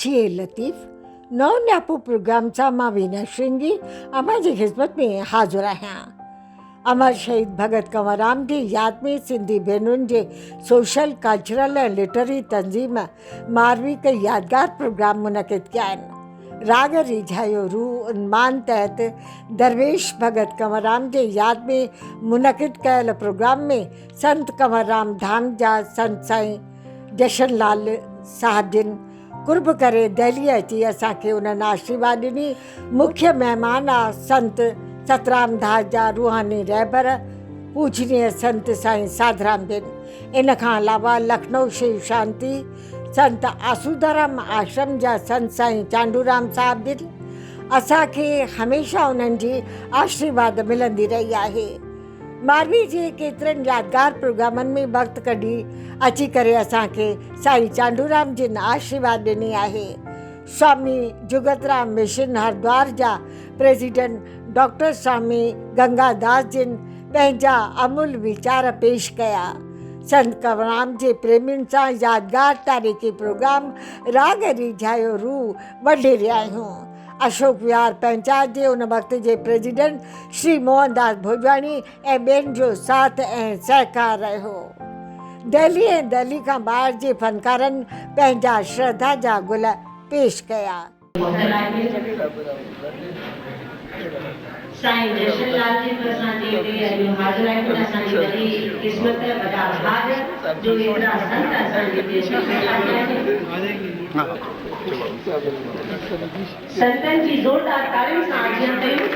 छिए लतीफ़। नौ न्यापो प्रोग्राम सा मां वीना श्रृंगी अमा जी खिदमत में हाज़िर आहियां। अमर शहीद भगत कंवरराम जी याद में सिंधी भेनरुनि जे सोशल कल्चरल ऐं लिटरी तंज़ीम मारवी के यादगार प्रोग्राम मुनक़िद किया आहिनि। राग रिझायो रूह उन्मान तहत दरवेश भगत कंवरराम जे याद में मुनक़िद कयल प्रोग्राम में संत कंवरराम धाम जा संत साईं जशनलाल साहब जिन कुर्ब करे दिल्ली अची असांखे उन्हनि आशीर्वाद ॾिनी। मुख्य महिमान आहे संत सतराम दास जा रूहानी रहबर पूजनीय संत साईं साधराम जिन। इन खां अलावा लखनऊ शिव शांति संत आसूदाराम आश्रम जा संत साईं चांडूराम साहब जिन। असांखे हमेशह उन्हनि जी आशीर्वाद मिलंदी रही आहे। मारवी जे केतिरनि यादगार प्रोग्रामनि में वक़्तु कढी अची करे असांखे साईं चांडूराम जिन आशीर्वाद ॾिनी आहे। स्वामी जुगतराम मिशन हरिद्वार जा प्रेसिडेंट डॉक्टर स्वामी गंगादास जिन पंहिंजा अमूल वीचार पेश कया। संत कंवरराम जे प्रेमियुनि सां यादगार तारीख़ी प्रोग्राम राग रिझायो रूह वठी रहिया आहियूं। अशोक विहार पंचायत जे उन वक़्त जे प्रेसिडेंट श्री मोहनदास भोजवाणी ऐं ॿियनि जो साथ ऐं सहकार रहियो। दिल्ली ऐं दिल्ली खां ॿाहिरि जे फनकारनि पंहिंजा श्रद्धा जा गुल पेश कया। साईं जशनलाल जी तो असांजे हिते अॼु हाज़िर आहिनि। असांजी वॾी क़िस्मत वॾा भाग जो एतिरा संत असांजे देश में आहिनि। संतनि जी ज़ोरदार तालियुनि सां आजियां कयूं।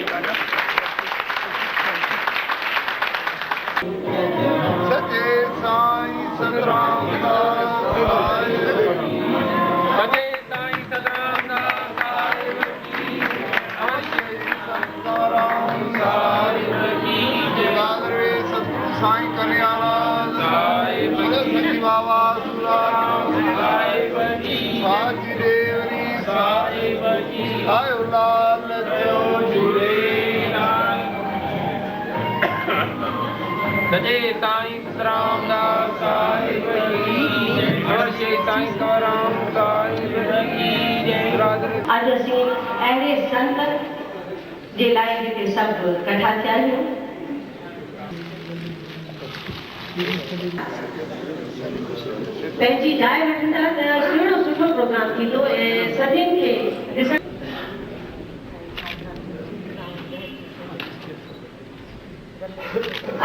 सचे साईं सतराम दास सचे साईं सतराम दास साईं कल्याण सची बाबा साची देवरी आयो लाल सजे साईं सतराम दास साहिब की जय साईं कंवरराम साहिब की जय। अॼु असीं अहिड़े संत जे लाइ हिते सभु कठा थिया आहियूं। पंहिंजी जाइ वठंदा त सुहिणो सुठो प्रोग्राम थींदो ऐं सभिनि खे ॾिसण।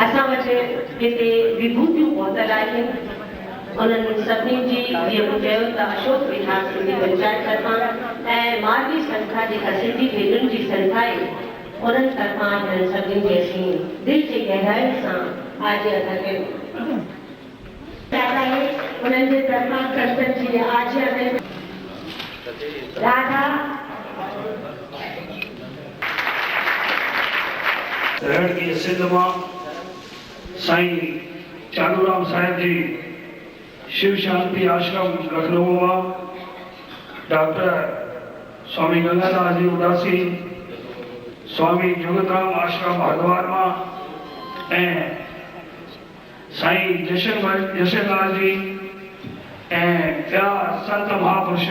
असां वटि हिते विभूतियूं पहुतल आहिनि। उन्हनि सभिनी जी जीअं मूं चयो त अशोक विहार सिंधी पंचायत तरफ़ां ऐं मारवी संस्था जेका सिंधी भेनरुनि जी संस्था आहे उन्हनि तरफ़ां हिननि सभिनी खे असीं दिलि जी गहराइयुनि सां आजियां था कयूं। उन्हनि जे तरफ़ां संतनि जी आजियां कयूं। राधा रहण की सिंध मां साईं चांडूराम साहिब जी शिव शांति आश्रम लखनऊ मां डॉक्टर स्वामी गंगादास जी उदासी स्वामी जुगतराम आश्रम हरिद्वार मां ऐं साईं जशनलाल जी ऐं ॿिया संत महापुरुष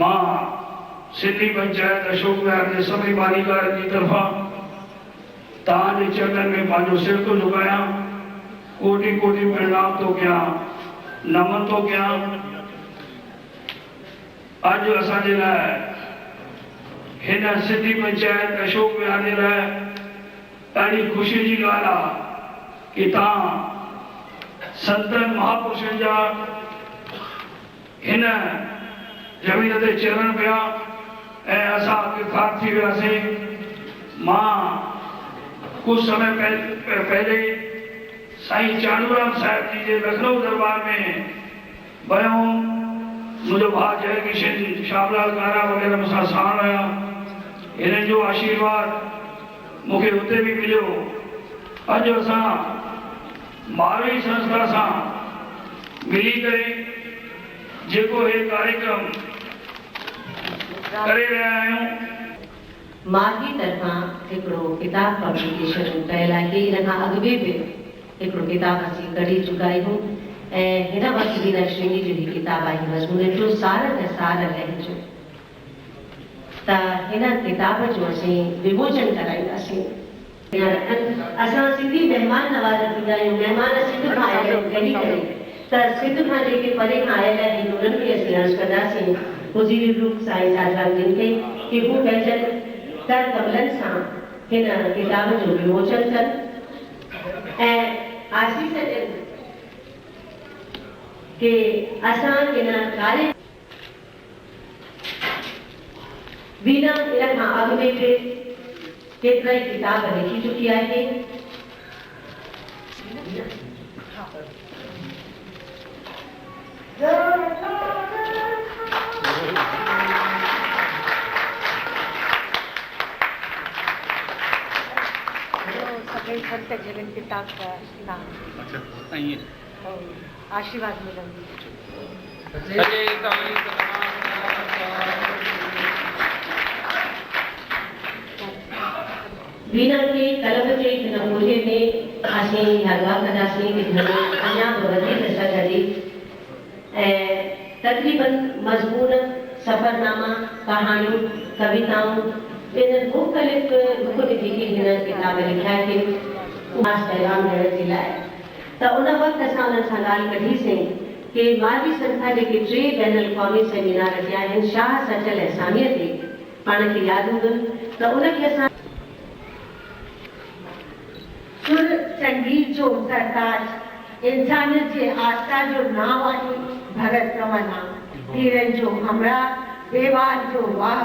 मां सिंधी पंचायत अशोक विहार जे सभी बानीकार जी तरफ़ां तव्हांजे चरणनि में पंहिंजो सिर थो झुकायां। कोटि कोटि प्रणाम थो कयां, नमन थो कयां। अॼु असांजे लाइ हिन सिंधी पंचायत अशोक विहार जे लाइ ॾाढी ख़ुशी जी ॻाल्हि आहे कि तव्हां संतनि महापुरुषनि जा हिन ज़मीन ते चरण पिया ऐं असां किरदार थी वियासीं। मां कुछ समय पहले साईं चांडूराम साहिब जी जे लखनऊ दरबार में वियो। मुंहिंजो भाउ जय किशन श्यामलाल कारा वग़ैरह मूंसां साण हुया। हिननि जो आशीर्वाद मूंखे हुते बि मिलियो। अॼु असां मारवी संस्था सां मिली करे जेको हे कार्यक्रम करे रहिया आहियूं। मारवी तरफ़ां हिकिड़ो किताब पब्लिकेशन कयल आहे। हिन खां अॻु बि हिकिड़ो किताब असीं कढी चुका आहियूं हिन वक़्तु वीना श्रीनी जी किताब आई हुअसि हुन जो सार त सार लहिजो त हिन किताब जो असीं विमोचन कराईंदासीं। असां सिंधी महिमान नवाज़ थींदा आहियूं, महिमान सिंध खां आयल आहिनि कॾहिं कॾहिं त सिंध खां जेके परे खां आयल आहिनि उन्हनि खे असीं अर्ज़ु कंदासीं मुज़ीर रूप साईं आज़ाद जिन खे कि हू पंहिंजनि कर कमलनि सां हिन किताब जो विमोचन कनि ऐं आशीष ॾियनि कि असां हिन कार्य वीना इन खां अॻु में बि केतिरा ई किताब लिखी चुकी आहे। सगळे संत जन किताब का नाम आशीर्वाद मिलंदी। सॼे साईं वीना के कलम जे हिन मोहे में असीं हलवा कंदासीं कि अञा बि वधीक सघंदी ऐं तक़रीबन मज़मून सफ़रनामा कहाणियूं कविताऊं इन मुख़्तलिफ़ रुख जेके हिन किताब लिखिया आहिनि ख़ासि पैगाम ॾियण जे लाइ त उन वक़्तु असां उन्हनि सां ॻाल्हि कढीसीं कि मालवी संस्था जेके 3 बैन अल-क़ौमी सेमिनार थिया आहिनि शाह सचल एहसानीअ ते पाण खे यादि हूंदनि त उनखे असां सुर संगीत जो सरताज इंसानियत जे आस्था जो नाव आहे भगत कंवरराम। धीरज जो हमरा व्यवहार जो वाह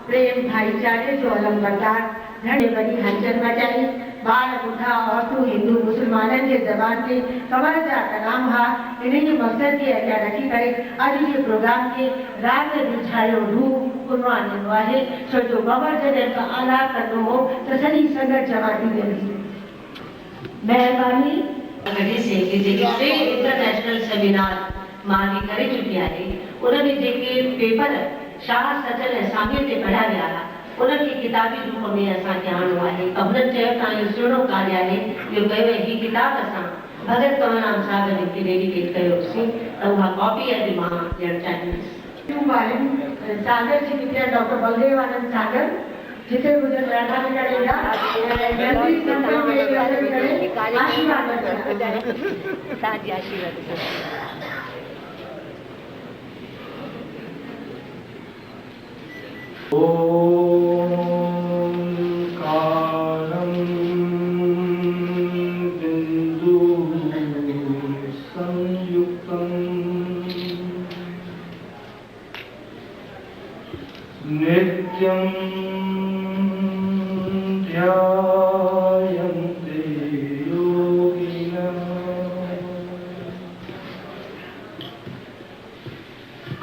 प्रेम भाईचारे जो अलमबरदार घणे वॾी हलचल मचाई ॿार ॿुढा औरतूं हिंदू मुस्लमाननि जे ज़बान ते कंवर जा कलाम हा। इन जे मक़सद खे अॻियां रखी करे अॼु जे प्रोग्राम खे राग रिझायो रूह उनवान ॾिनो आहे छो जो कंवर जॾहिं बि आला कंदो हो त सॼी संगत जमा थी वेंदी। महिरबानी कढी से कि जेके 3 इंटरनेशनल सेमिनार मां करे चुकी आहे उनमें जेके पेपर शाह सचल एहसानीअ ते पढ़िया विया हुआ उनखे किताबी रूप में असांखे आणियो आहे त हुननि चयो तव्हां इहो सुहिणो कार्य आहे इहो कयो ही किताब असां भगत कंवरराम साहिब खे डेडिकेट कयोसीं त उहा कॉपी अॼु मां ॾियणु चाहींदसि। सागर जी विद्या डॉक्टर बलदेव आनंद सागर जिते गुजर राधा में करेगा आशीर्वाद ताजी आशीर्वाद ओंकारं बिंदु संयुक्तं नित्यं ध्यायन्ते योगिनः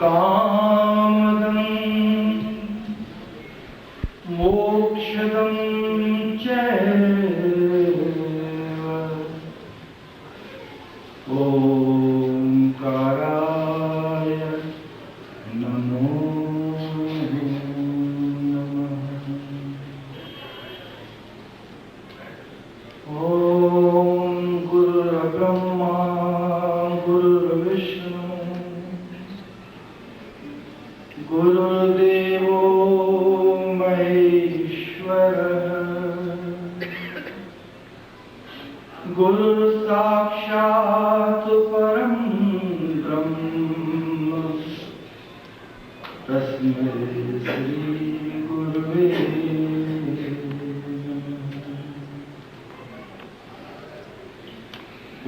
कामदं मोक्षदं चैव ओंकाराय नमो नमः। ओम गुरुर्ब्रह्मा गुरुर्विष्णु गुरुर्देवो गुरु साक्षात् परं ब्रह्म तस्मै श्री गुरुवे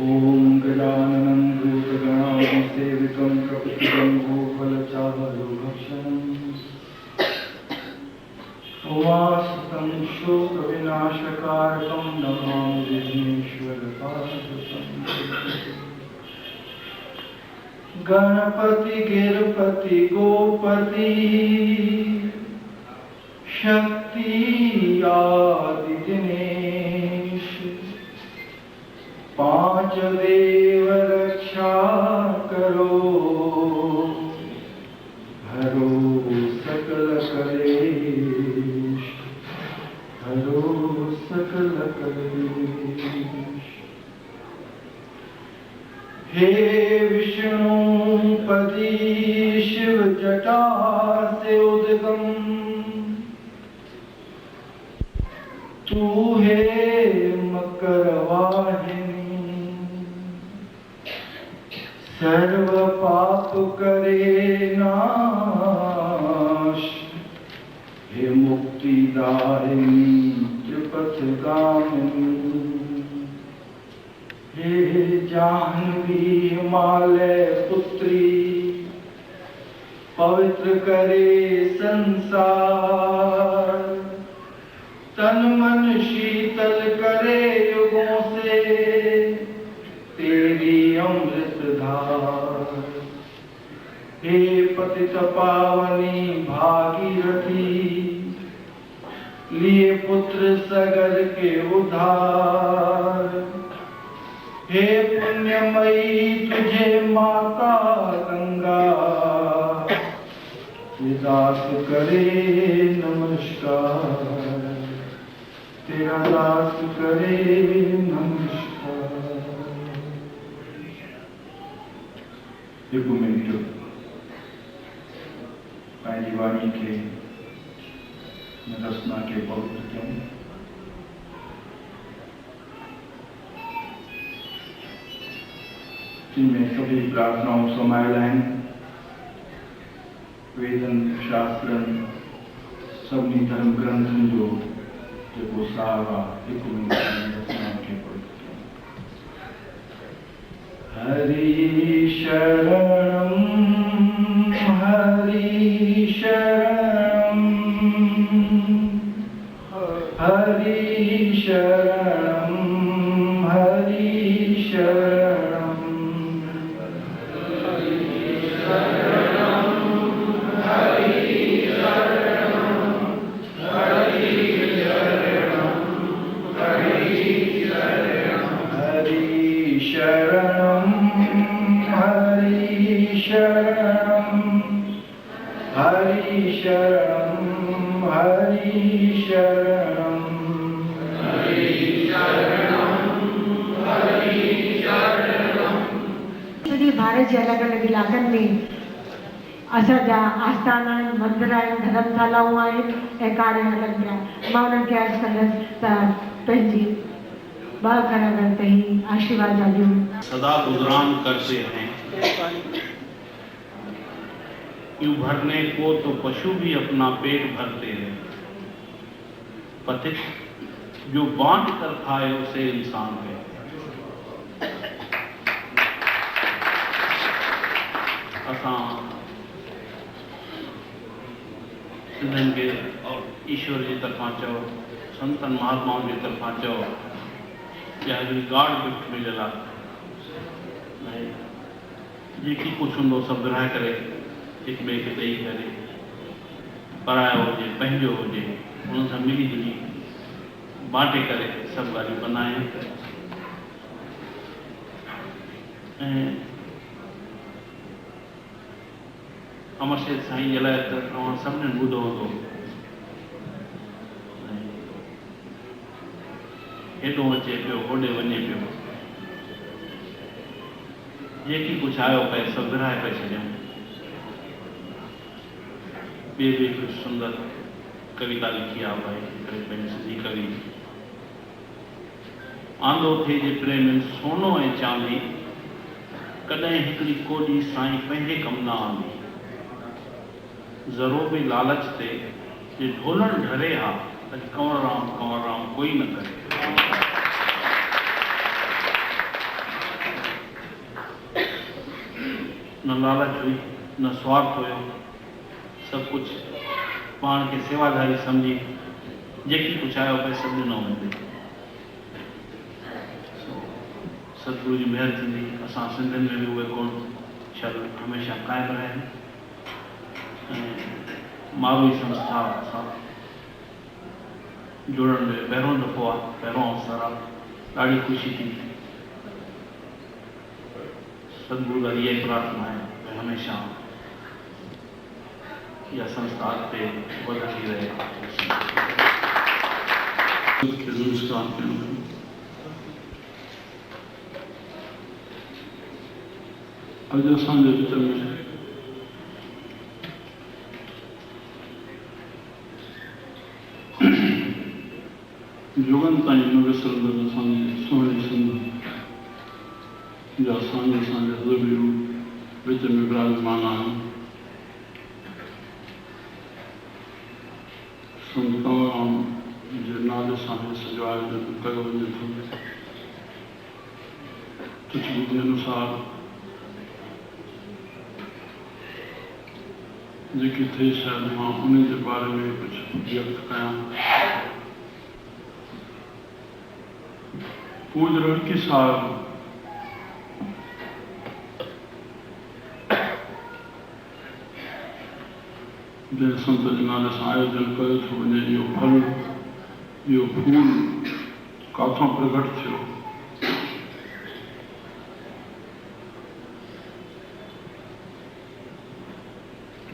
ओम गजाननं भूतगणासेवितं कपितजम्बूफलचारुभक्षणम् उमासुतं शोकविनाशकारकं नमामि विघ्नेश्वरपादपं। गणपति गिरपति गोपति शक्ति आदि दिनेश 5 देव रक्षा करो हरो सकल कलेश हरो सकल कलेश। हे तू है मकरवाहिनी, सर्व पाप करे नाश, हे मुक्तिदायिनी त्रिपथगामिनी, हे जाह्नवी हिमालय पुत्री, पवित्र करे संसार, तन मन शीतल करे युगों से तेरी अमृत धार, हे पतित पावनी भागीरथी, लिए पुत्र सगर के उद्धार, हे पुण्यमयी तुझे माता गंगा, दास करे नमस्कार, तेरा दास करे नमस्कार। एक मिनट पंहिंजी वाणी खे रचना के पवित्र कयूं। जिनमें सभी प्रार्थनाओं समायल आहिनि, वेदन शास्त्रन सभी धर्म ग्रंथन जो जेको सार आहे, हिकु मिनट रचना खे पवित्र कयूं। हरि शरणं हरि शरणं हरि शरणं हरि शरणं हरि शरणं हरि शरणं सॼे भारत जे अलॻि अलॻि इलाइक़नि में असांजा आस्थान आहिनि, मंदिर आहिनि, धर्मशालाऊं आहिनि ऐं कार्य हलनि पिया। मां उन्हनि खे अर्ज़ु कंदसि त पंहिंजी ॿ घर ताईं आशीर्वाद ॾियूं। सदा गुजरान करते हैं, यूं भरने को तो पशु भी अपना पेट भरते हैं, पथिक जो बांट कर खाए उसे इंसान है। असां सिंधन के और ईश्वर जी तरफां चओ, संतन महात्माओं जी तरफां चओ, या गाढ़ गिफ्ट मिलियल आहे, जेकी कुझु हूंदो सभु विराए करे हिक ॿिए खे ॾेई करे, परायो हुजे पंहिंजो हुजे, उन्हनि सां मिली जुली बांटे करे सभु ॻाल्हियूं कंदा आहियूं। ऐं अमर शेर साईं जे लाइ त तव्हां सभिनीनि ॿुधो हूंदो, हेॾो अचे पियो होॾे वञे पियो, जेकी कुझु आयो पए सभु विराए पए छॾियऊं। ॿिए बि हिकु सुंदर कविता लिखी आहे भाई, पंहिंजी सिंधी कवि, आंदो थिए जे प्रेम सोनो ऐं चांदी, कॾहिं हिकिड़ी कोॾी साईं पंहिंजे कमु न आंदी, ज़रो बि लालच ते जे ढोलण ढरे हा, त कंवर राम कोई न करे। न लालच हुई, न स्वार्थ हुयो, सब कुछ पाण खे सेवाधारी समझी जेकी कुछ आयो पे सब ॾिनो वेंदे। सतगुरु जी महर थींदी, असां सिंधियुनि में भी उहे गुण शल हमेशा क़ाइमु रहनि। मारूई संस्था सां जुड़ण में पहिरों दफ़ो आहे, पहिरों अवसर आहे, ॾाढी ख़ुशी थी। सतगुरु का ये प्रार्थना है कि हमेशा यह संस्था पे बढ़ती रहे। अॼु असांजे विच में युगन ताईं न विसरंदड़ असांजी सुहिणी सिंध जा साईं असांजा ज़बीरू विच में विराजमान आहिनि। संत कंवरराम जे नाले सां ही सॼो आयोजन कयो वञे थो। कुझु ॿुधी अनुसार जेकी थिए शायदि मां उन जे बारे में कुझु व्यक्त कयां। पूज रुड़की साहिब जंहिं संत जे नाले सां आयोजन कयो थो वञे, इहो फल इहो फूल काथों प्रगट थियो?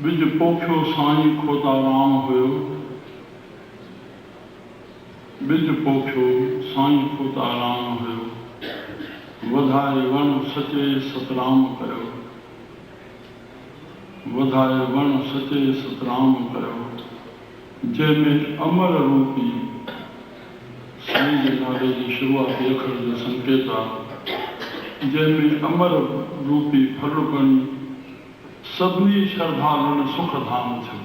बिज पोखियो साईं खोताराम हुयो, बिज पोखियो साईं खोताराम हुयो, वधाए वण सचे सतराम कयो, वधाए वण सचे सतराम कयो, जंहिंमें अमर रूपी साईं जे नाले जी शुरूआती अखर जो संकेत आहे, जंहिंमें अमर रूपी फल बणी सभिनी श्रद्धालुनि सुख धाम थियो।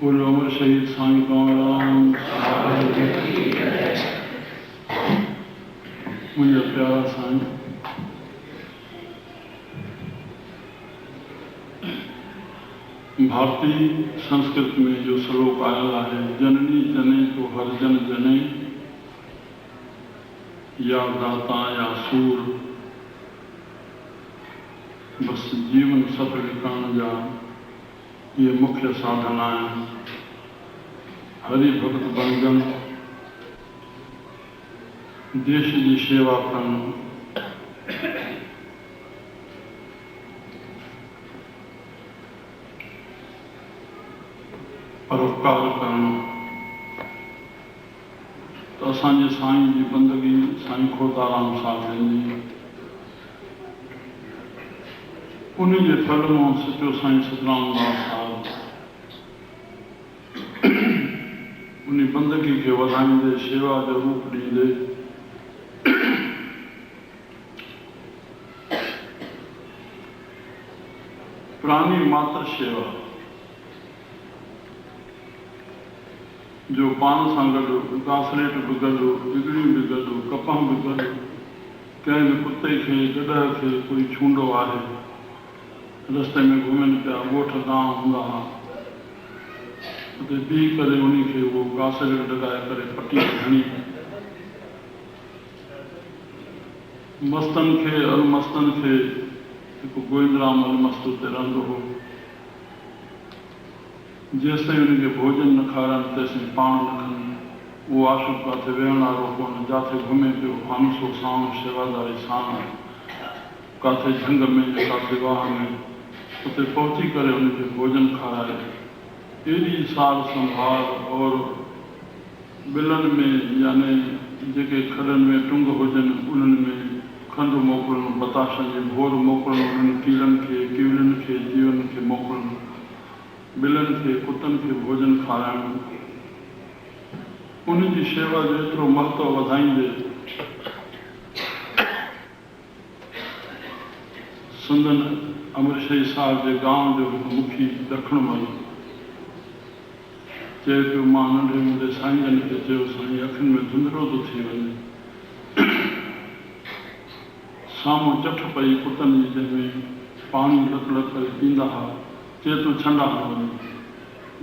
बोलो अमर शहीद साईं कंवरराम मुंहिंजा प्यारा साईं, भारतीय संस्कृत में जो श्लोक आयल है, जननी जने तो हर जन जने, या दाता या सूर, बस जीवन सफल करण जा ये मुख्य साधन आहिनि। हरि भक्त बणजन, देश जी शेवा करण, परोपकार करण। तो असांजे साईं जी बंदगी साईं खोताराम साहिब जी उन्हीं जे फल मां सचो साईं सतराम दास साहिब उन्हीं बंदगी खे वधाईंदे, शेवा जो रूप ॾींदे प्राणी मात्र शेवा जो पान सां गॾु घासलेट बि गॾु, बिगड़ियूं बि गॾु, कपह बि गॾु, कंहिं बि कुते खे गॾह खे कोई छूंदो आहे, रस्ते में घुमनि पिया, ॻोठ गांव हूंदा हुआ, उते बीह करे उन्हीं खे उहो घासलेट लॻाए करे पटी हणी मस्तनि खे अलमस्तनि खे हिकु गोविंदराम अलमस्त उते रहंदो हो। जेसिताईं उनखे भोजन न खाराइनि तेसिताईं पाण न खणनि, उहो आशू किथे वेहण वारो कोन, जिथे घुमे पियो फानसो साण शेवादारी साण, किथे झंग में किथे वाह में, उते पहुची करे उनखे भोजन खाराए, एॾी सार संभाल। और बिलनि में यानी जेके खॾनि में टुंग हुजनि उन्हनि में खंडु मोकिलणु, बताशनि जी भोर मोकिलणु, उन्हनि कीड़नि खे, कीड़नि खे, जीवनि खे मोकिलणु, बिलनि खे, कुतनि खे भोजन खाराइणु, उन जी शेवा जो एतिरो महत्व वधाईंदे संदन अमरशही साहिब जे गांव जो हिकु मुखी ॾखण मल चए पियो, मां नंढे हूंदे साईं जन खे चयो, साईं अखियुनि में धुंधलो थो थी वञे, साम्हूं चठ पई कुतनि जी, जंहिंमें पाणी लक लक करे पींदा हुआ, चए तो छंडा हणनि।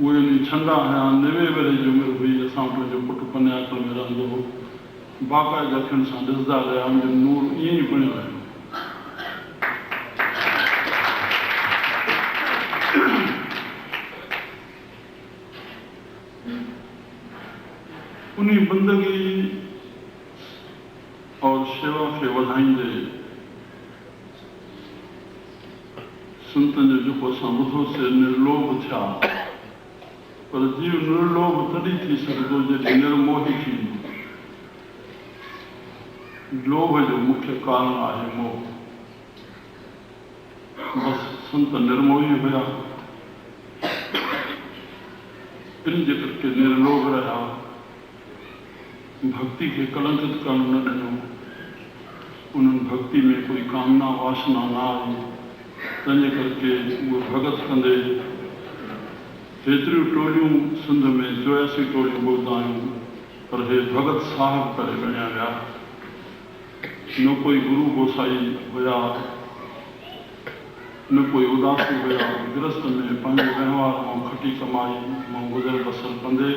उहे उन छंडा हया, 90 वरे जी उमिरि हुई। असां वटि मुंहिंजो पुटु पन्याकल में रहंदो हो, बाक़ाइदा अखियुनि सां ॾिसंदा रहिया, मुंहिंजो नूर ईअं ई बणियो रहियो। उन्हीं बंदगी और शेवा खे वधाईंदे संतन जो जेको असां ॿुधोसीं, निर्लोभ थिया, पर जीव निर्लोभ तॾहिं थी सघंदो जॾहिं निर्मोही थींदो। लोभ जो मुख्य कारण आहे मोह। बसि संत निर्मोही हुया, इन जे करके निर्लोभ रहिया, भक्ति के कलंकित करण न ॾिनो, उन्हनि भक्ति में कोई कामना वासना न आई, तंहिंजे करके उहे भगत कंदे हेतिरियूं टोलियूं सिंध में 84 टोलियूं ॿुधंदा आहियूं, पर हे भगत साहब करे ॻणिया विया। न कोई गुरु गोसाई हुया, न कोई उदासी हुया, गृहस्थ में पंहिंजे व्यवहार मां खटी कमाई मां गुज़र बसर कंदे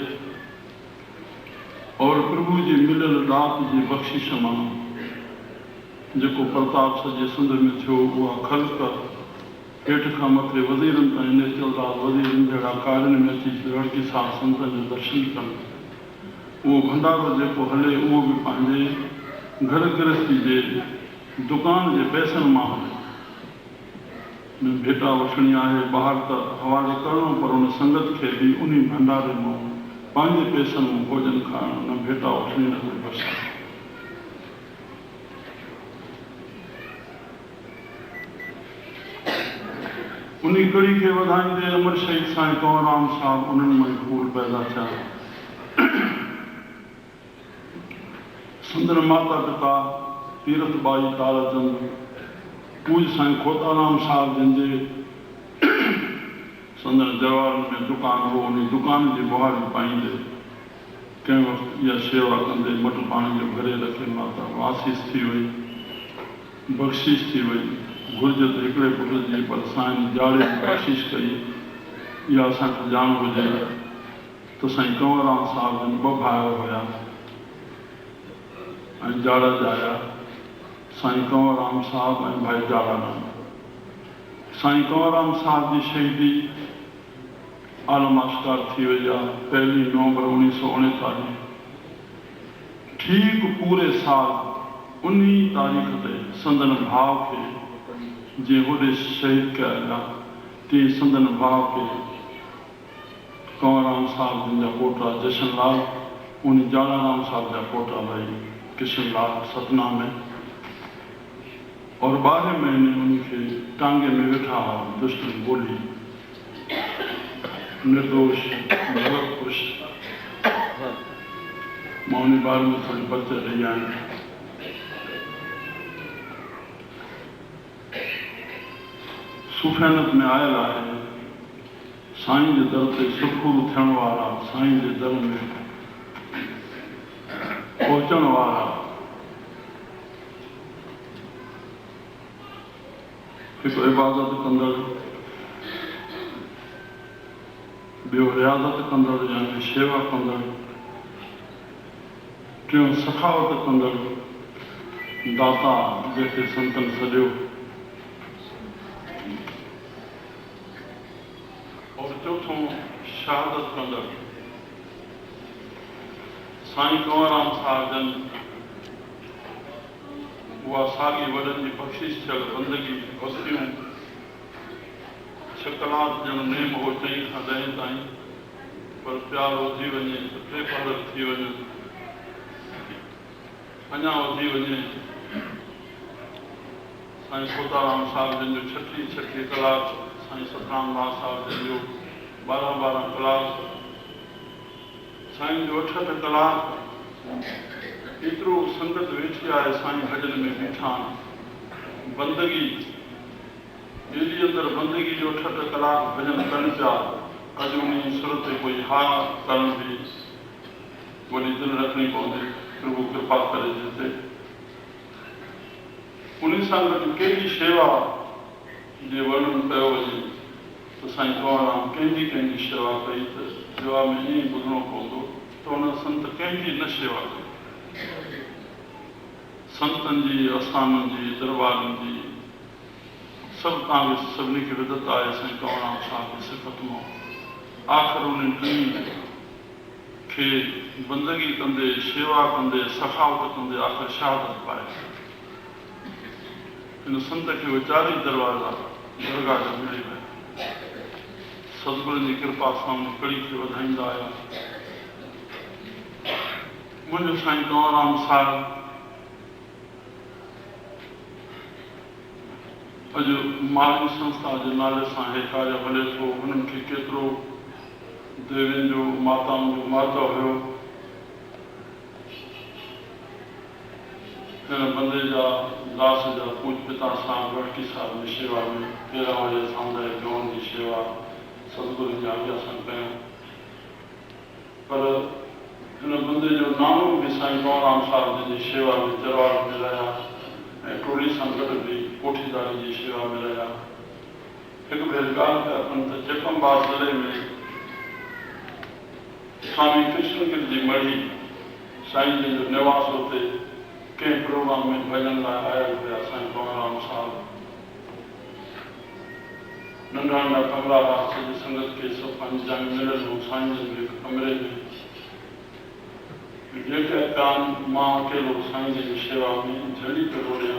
और प्रभु जी मिलियल दात जी बख़्शिश मां जेको प्रताप सॼे सिंध में थियो, उहा ख़ल्क़ हेठि खां मथे वज़ीरनि ताईं नेचलदार वज़ीरनि जहिड़ा कार्यनि में अची लड़की सां संतनि जो दर्शन कनि। उहो भंडारो जेको हले उहो बि पंहिंजे घर गृहस्थी जे दुकान जे पैसनि मां हले। न भेटा वठणी आहे, ॿाहिरि त हवाले करिणो, पर उन संगत खे बि उन भंडारे मां पंहिंजे पैसनि मां भोजन खाइणु, न भेटा वठणी न कोई बरसाति। उन कड़ी खे वधाईंदे अमर शहीद साईं कंवरराम साहब उन्हनि मां फूल पैदा थिया। संदन माता पिता तीरथ बाई ताराचंद पूज साईं खोताराम साहब जंहिंजे संदन जवाहर में दुकान हो, उन दुकान जी बुहारी पाईंदे कंहिं वक़्तु इहा शेवा कंदे मट पाणी जो भरे रखे माता आसीस थी वई, बख़्शिश थी वई। घुर्ज त हिकिड़े पुट जी, पर साईं जाड़े बख़्शिश कई, इहा असांखे ॼाण हुजे त साईं कंवरराम साहब जन 2 भाउ हुया ऐं जाड़ा जाया, साईं कंवरराम साहब ऐं भाई जाड़ाराम। साईं कंवरराम साहब जी शहीदी आलम आश्कार थी वई आहे 1 नवंबर 1939। ठीक पूरे साल 19 तारीख़ ते संदन भाव खे जीअं होॾे शहीद कया विया, तीअं संदन भाव खे कंवरराम साहब जिन जा पोटा जशनलाल, उन जाड़ाराम साहब जा पोटा भाई किशनलाल सतना में, और 12 महीने उनखे टांगे में वेठा हुआ, दुश्मन गोली निर्दोष भगत पुरुष। मां उन बारे में थोड़ी परिचय रही आहियां। सुफ़ैनत में आयल आहे, साईं जे दर ते सुखूर थियण वारा, साईं जे दर में पहुचण वारा, हिकु इबादत कंदड़, ॿियो रियाज़त कंदड़ यानी शेवा कंदड़, टियों सखावत कंदड़ दाता जंहिंखे संतनि सॼो, और चौथों शहादत कंदड़ साईं कंवरराम साहब जन। उहा साॻी वॾनि जी बख़्शिश थियल बंदगी वस्तियूं 6 कलाक ॼण नेम हो 4 खां 10 ताईं, पर प्यार वधी वञे त 3 पहर थी वञे, अञा वधी वञे। साईं खोताराम साहब जन जो 6 कलाक, साईं सतराम दास साहब जन जो 12 कलाक, साईं जो 8 कलाक। एतिरो संगत वेठी आहे साईं भजन में बीठा, बंदगी एॾी अंदरि बंदगी जो 8 कलाक भजन कनि पिया। अॼु उन सुर ते कोई हा करण बि वॾी दिलि रखणी पवंदी, प्रभु कृपा करे जिते उन सां गॾु कहिड़ी शेवा जे वर्णन कयो वञे त साईं कंवरराम कंहिंजी शेवा कई, त शेवा में ईअं ॿुधणो पवंदो त हुन संत कंहिंजी न शेवा कई। संतनि जी, आस्थाननि जी, दरबारनि जी सभु तव्हांखे सभिनी खे विदत आहे साईं कंवरराम साहब जी सिफ़त मां। आख़िर उन्हनि टिनी खे बंदगी कंदे, शेवा कंदे, सखावत कंदे आख़िर शहादत पाए। इन संत खे वीचारी दरवाज़ा दरगाह जा मिली विया। सतगुरुनि जी कृपा सां उन कड़ी खे वधाईंदा आया। मुंहिंजो साईं कंवरराम साहब अॼु माली संस्था जे नाले सां हे कार्य हले थो। हुननि खे केतिरो देवियुनि जो, माताउनि जो महत्व हुयो। हिन बंदे जा दास जा पूज पिता साहब गढ़की साहब जी शेवा में 13 वजे सामुदायिक भवन की शेवा सतगुरु जी आज्ञा सां कयूं। पर हिन बंदे जो नालो भी साईं कंवरराम साहब जी शेवा में दरबार में रहिया ऐं टोली सां गॾु बि कोठीदारी जी शेवा में रहिया। हिकु भेरे ॻाल्हि पिया कनि त जखमबाद ज़िले में स्वामी कृष्णगिर जी मढ़ी साईं जी जो निवास हुते कंहिं प्रोग्राम में भॼन लाइ आयल हुआ साईं कंवरराम साहब। नंढा नंढा कमरा हुआ, सॼी संगत खे सभु पंहिंजी जाइ मिलियल हो। साईं जन हिकु कमरे में जेके कान मां अकेलो साईं जी शेवा में झड़ी पे रोड़िया।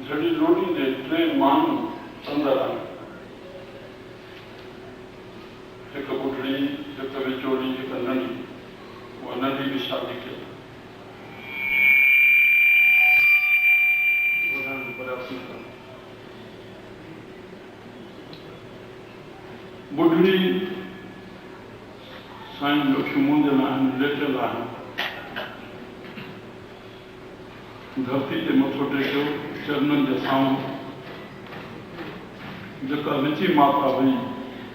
झड़ी रोड़ींदे 3 माण्हू अंदरि आया, हिकु ॿुढड़ी, हिकु विचोली, हिकु नंढी। उहा नंढी बि शादी कई। ॿुढड़ी साईं जो अखियूं मूंदियल आहिनि, लेटियल आहिनि। धरती ते मथो टेकियो, चरणनि जे साम्हूं जेका विची माता हुई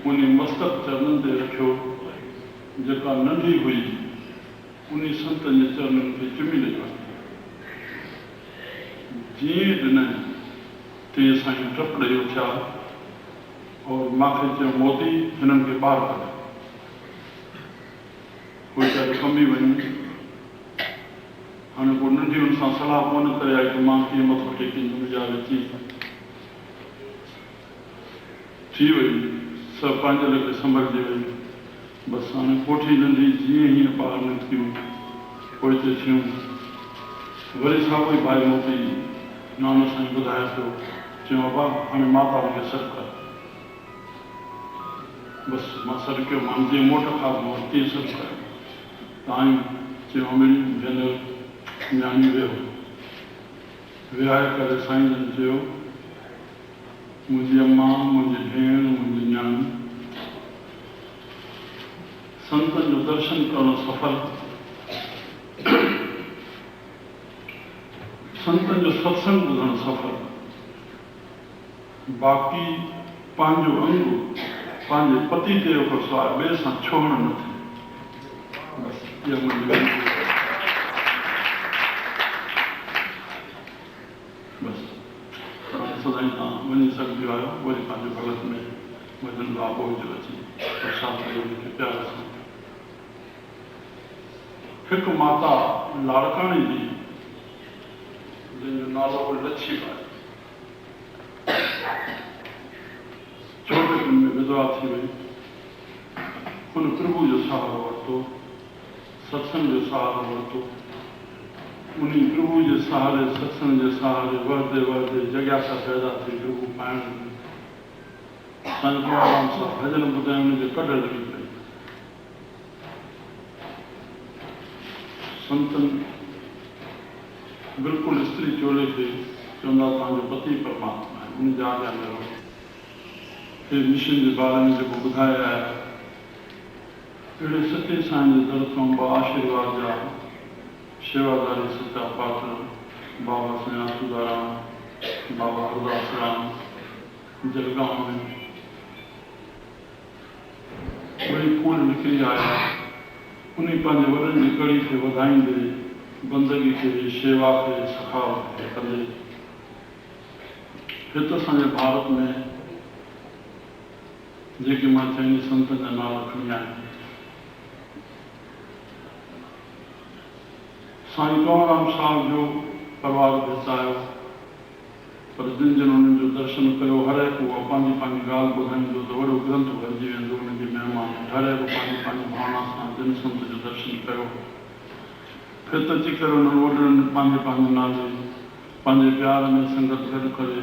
उन मस्तक चरणनि ते रखियो। जेका नंढी हुई उन संत जे चरणनि खे चुमी लियो। जीअं ॾिनई तीअं साईं टप ॾेई उथिया और मूंखे चयो मोदी हिननि खे ॿाहिरि कढ। उहे चाहे कमी वञू। हाणे पोइ नंढियुनि सां सलाह कोन करे आई त मां कीअं मथो टेकींदुमि। मुंहिंजा विची थी वई, सभु पंहिंजे लेखे संभलिजी वई। बसि हाणे कोठी नंढी जीअं हीअं ॿाहिरि निकितियूं पोइ थियूं। वरी साॻियो ई भाई मोटी नानो साईं ॿुधाए पियो, चयो बाबा हाणे माता खे सॾु कर। बसि मां सॾु कयो। मां जीअं मोट खाधो तीअं सॾु कयो। तव्हां चयो अमिड़ी भेनर न्याणी वियो। विहाए करे साईं जन चयो मुंहिंजी अम्मा, मुंहिंजी भेण, मुंहिंजी न्याणी, संतनि जो दर्शन करणु सफल, संतनि जो सत्संग ॿुधणु सफल। बाक़ी पंहिंजो अंग पंहिंजे पति ते सवाइ ॿिए सां छोड़णु न थिए। बसि इहा मुंहिंजी वेनती आहे। बसि सदाईं तव्हां वञी सघंदा आहियो। वरी पंहिंजे भॻत में भॼन लाभो जो अची प्रसाद ॾेई उनखे प्यार सां। हिकु माता लाड़काणी जी जंहिंजो नालो हो लच्छीबाई, चोटकुन में विधवा थी वई। हुन प्रभु जो सहारो वरितो, सत्संग जो सहारो वरितो। उन प्रभु जे सहारे, सत्संग जे सहारे वधदे वधदे जिज्ञासा पैदा थी प्रभु पाइण में। साईं कंवरराम साहब भॼन ॿुधाए उनखे कढ लॻी पई। संतनि बिल्कुलु स्त्री चोले खे चवंदा तव्हांजो पति परमात्मा आहे, उन जा आज्ञा में रहो। हे मिशन जे बारे में जेको ॿुधाया आहे, अहिड़े सचे साईं जे दर खां ॿ आशीर्वाद जा शेवादारी सचा पात्र बाबा सया सुदाराम, बाबा हरदास राम जलगांव में वरी फूल निकिरी आया। उन पंहिंजे वॾनि जी कड़ी खे वधाईंदे, बंदगी खे, शेवा खे, सखावत खे कंदे हिते असांजे भारत में जेके मां चईंदी संतनि जा नाला खणी आहियां, साईं कंवरराम साहब जो परवार बचायो। पर जिन जिन उन्हनि जो दर्शन कयो, हर हिकु उहो पंहिंजी पंहिंजी ॻाल्हि ॿुधाईंदो त वॾो ग्रंथ भरिजी वेंदो उनजी महिमान। हर हिकु पंहिंजी पंहिंजी भावना सां जिन संत जो दर्शन कयो। फिर त अची करे उन्हनि वॾनि पंहिंजे पंहिंजे नाले पंहिंजे प्यार में संगत गॾु करे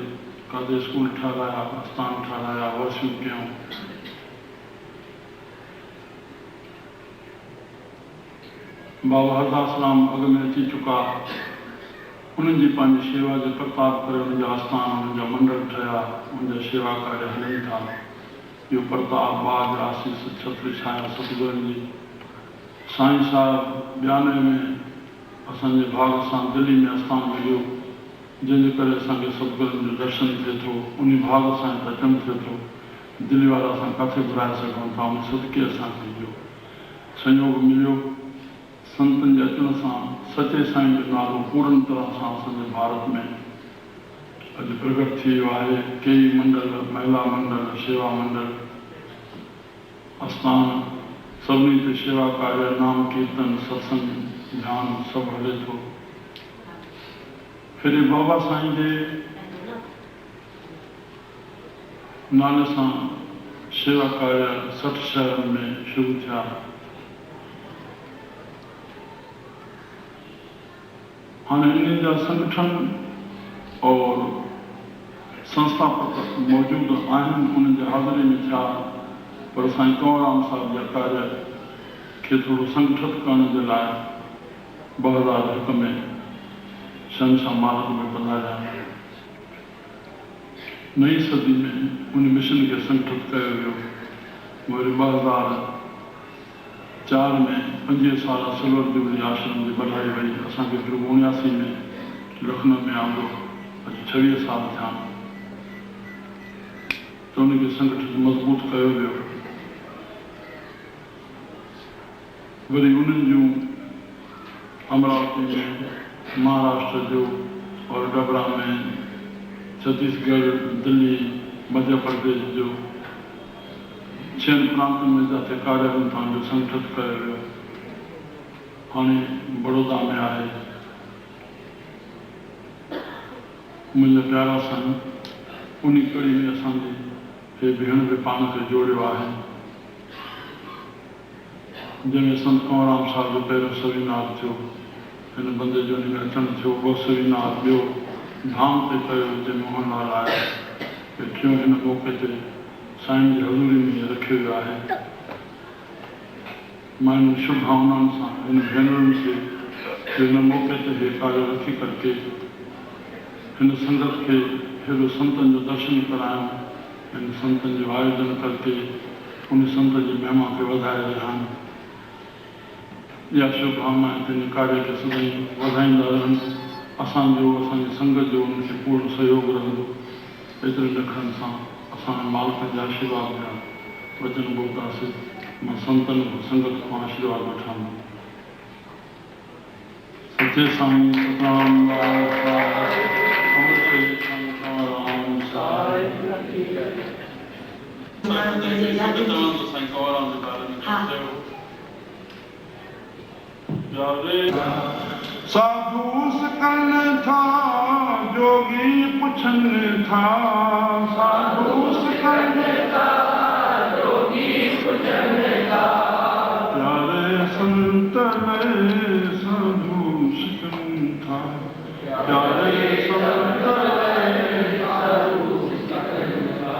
काॾे स्कूल ठाराया, आस्थान ठाराया, वर्षियूं कयूं। बाबा हरदास राम अॻ में अची चुका। उन्हनि जी पंहिंजी शेवा जे प्रताप करे उनजा आस्थान, उनजा मंडल ठहिया, उनजा शेवा कार्य हलनि था। इहो प्रताप बाज आसीस छत्र छाया सतगुरनि जी। साईं साहिब 92 में असांजे भाग सां दिल्ली में आस्थान मिलियो, जंहिंजे करे असांखे सतगुरनि जो दर्शन थिए थो। उन भाग सां अचणु थिए थो। दिल्ली वारा असां किथे घुराए सघूं था, उन सदके असांखे इहो संयोग मिलियो। संतनि जे अचण सां सचे साईं जो नालो पूर्ण तरह सां असांजे भारत में अॼु प्रगट थी वियो आहे। कई मंडल, महिला मंडल, शेवा मंडल, आस्थान, सभिनी ते शेवा कार्य, नाम कीर्तन, सत्संग, ध्यान सभु हले थो। फिर बाबा साईं जे नाले सां शेवा कार्य 60 शहरनि में शुरू थिया। हाणे इन्हनि जा संगठन और संस्थापक मौजूद आहिनि, उन्हनि जे हाज़िरी में थिया। पर साईं कंवरराम साहिब जे कार्य खे थोरो संगठित करण जे लाइ 2001 में शहंशाह मार्ग में पधारिया। नई सदी में उन मिशन खे संगठित कयो वियो। वरी 2004 में 25 साल सिल्वर जुबली आश्रम जी बढ़ाई वई। असांखे फिर 79 में लखनऊ में आंदो, अॼु 26 साल थिया। त उनखे संगठित मज़बूत कयो वियो। वरी उन्हनि जूं अमरावती में, महाराष्ट्र जो और डबरा में, छत्तीसगढ़, दिल्ली, मध्य प्रदेश जो 6 प्रांतनि में जिते कार्य जो संगठित कयो वियो। हाणे बड़ौदा में आहे। मुंहिंजा प्यारा साईं उन कड़ी में असांजे हे भेण बि पाण खे जोड़ियो आहे, जंहिंमें संत कंवरराम साहिब जो पहिरियों सेमिनार थियो। हिन बंदे जो हिन में अचणु थियो। ॿियो सेमिनार ॿियो धाम ते कयो, जंहिं मोहनलाल आया। टियों हिन मौक़े ते साईं जी हज़ूरी में रखियो वियो आहे। मां इन शुभभावनाउनि सां इन भेनरुनि खे हिन मौक़े ते हे कार्य रखी करके हिन संगत खे हेॾो संतनि जो दर्शन करायूं, हिन संतनि जो आयोजन करके उन संत जी महिमा खे वधाए रहिया आहिनि। इहा शुभभावनाएं हिन कार्य खे सदाईं वधाईंदा रहनि। असांजी संगत जो उनखे पूर्ण सहयोग रहंदो। एतिरे लखनि सां असां मालिक जा आशीर्वाद ॾिया वचन ॿुधंदासीं। मां संतनि संगत खां आशीर्वाद वठां। सचे साईं सतनाम लाल साहिब, अमर श्री संत कंवरराम साहिब। साईं कंवरराम जे बारे में चयो। साधु सकन था जोगी पुछन था, साधु सकन था जोगी पुछन था, प्यारे संत साधु सकन था, प्यारे संत साधु सकन था।